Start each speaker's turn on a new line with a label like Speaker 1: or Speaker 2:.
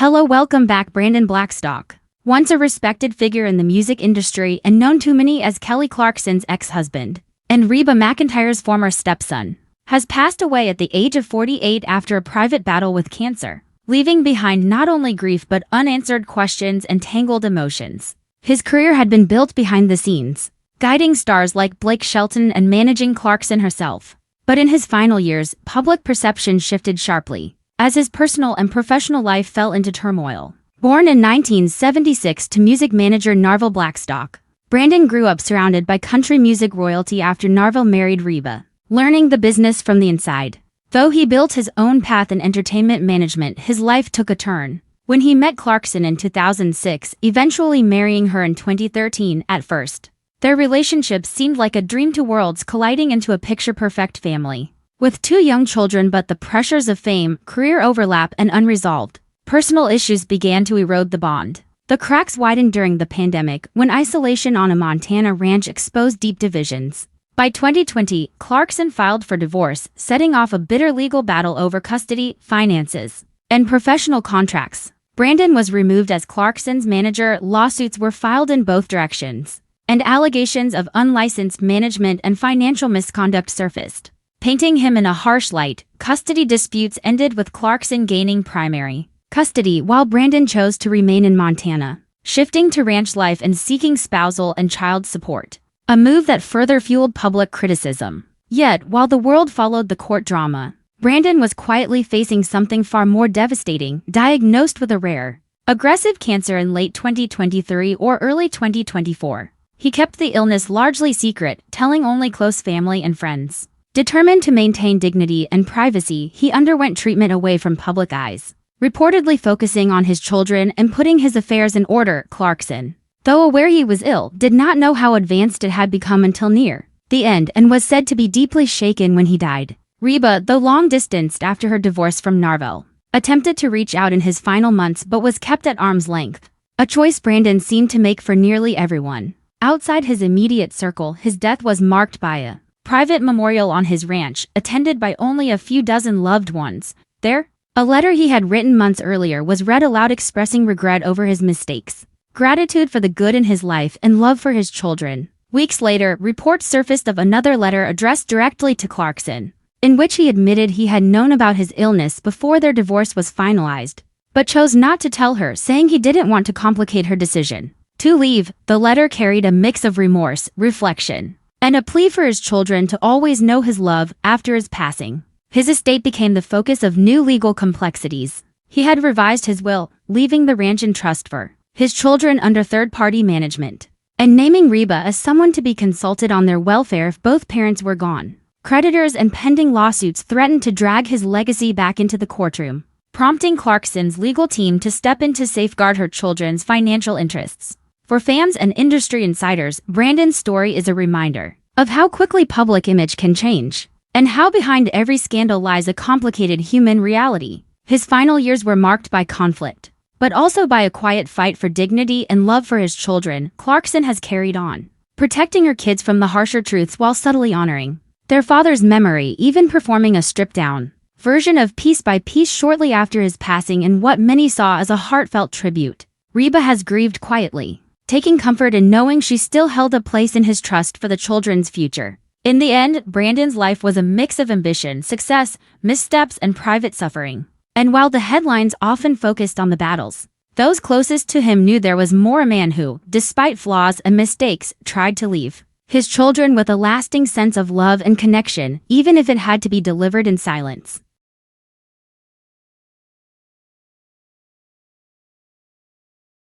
Speaker 1: Hello, welcome back, Brandon Blackstock. Once a respected figure in the music industry and known to many as Kelly Clarkson's ex-husband and Reba McEntire's former stepson, has passed away at the age of 48 after a private battle with cancer, leaving behind not only grief but unanswered questions and tangled emotions. His career had been built behind the scenes, guiding stars like Blake Shelton and managing Clarkson herself. But in his final years, public perception shifted sharply, as his personal and professional life fell into turmoil. Born in 1976 to music manager Narvel Blackstock, Brandon grew up surrounded by country music royalty after Narvel married Reba, learning the business from the inside. Though he built his own path in entertainment management, his life took a turn when he met Clarkson in 2006, eventually marrying her in 2013. At first, their relationship seemed like a dream, two worlds colliding into a picture-perfect family, with 2 young children. But the pressures of fame, career overlap, and unresolved personal issues began to erode the bond. The cracks widened during the pandemic, when isolation on a Montana ranch exposed deep divisions. By 2020, Clarkson filed for divorce, setting off a bitter legal battle over custody, finances, and professional contracts. Brandon was removed as Clarkson's manager. Lawsuits were filed in both directions, and allegations of unlicensed management and financial misconduct surfaced, painting him in a harsh light. Custody disputes ended with Clarkson gaining primary custody while Brandon chose to remain in Montana, shifting to ranch life and seeking spousal and child support, a move that further fueled public criticism. Yet, while the world followed the court drama, Brandon was quietly facing something far more devastating. Diagnosed with a rare, aggressive cancer in late 2023 or early 2024, he kept the illness largely secret, telling only close family and friends. Determined to maintain dignity and privacy, he underwent treatment away from public eyes, reportedly focusing on his children and putting his affairs in order. Clarkson, though aware he was ill, did not know how advanced it had become until near the end, and was said to be deeply shaken when he died. Reba, though long distanced after her divorce from Narvel, attempted to reach out in his final months but was kept at arm's length, a choice Brandon seemed to make for nearly everyone outside his immediate circle. His death was marked by a private memorial on his ranch, attended by only a few dozen loved ones. There, a letter he had written months earlier was read aloud, expressing regret over his mistakes, gratitude for the good in his life, and love for his children. Weeks later, reports surfaced of another letter addressed directly to Clarkson, in which he admitted he had known about his illness before their divorce was finalized, but chose not to tell her, saying he didn't want to complicate her decision to leave. The letter carried a mix of remorse, reflection, and a plea for his children to always know his love. After his passing, his estate became the focus of new legal complexities. He had revised his will, leaving the ranch in trust for his children under third-party management, and naming Reba as someone to be consulted on their welfare if both parents were gone. Creditors and pending lawsuits threatened to drag his legacy back into the courtroom, prompting Clarkson's legal team to step in to safeguard her children's financial interests. For fans and industry insiders, Brandon's story is a reminder of how quickly public image can change, and how behind every scandal lies a complicated human reality. His final years were marked by conflict, but also by a quiet fight for dignity and love for his children. Clarkson has carried on, protecting her kids from the harsher truths while subtly honoring their father's memory, even performing a stripped-down version of Piece by Piece shortly after his passing in what many saw as a heartfelt tribute. Reba has grieved quietly, taking comfort in knowing she still held a place in his trust for the children's future. In the end, Brandon's life was a mix of ambition, success, missteps, and private suffering. And while the headlines often focused on the battles, those closest to him knew there was more. A man who, despite flaws and mistakes, tried to leave his children with a lasting sense of love and connection, even if it had to be delivered in silence.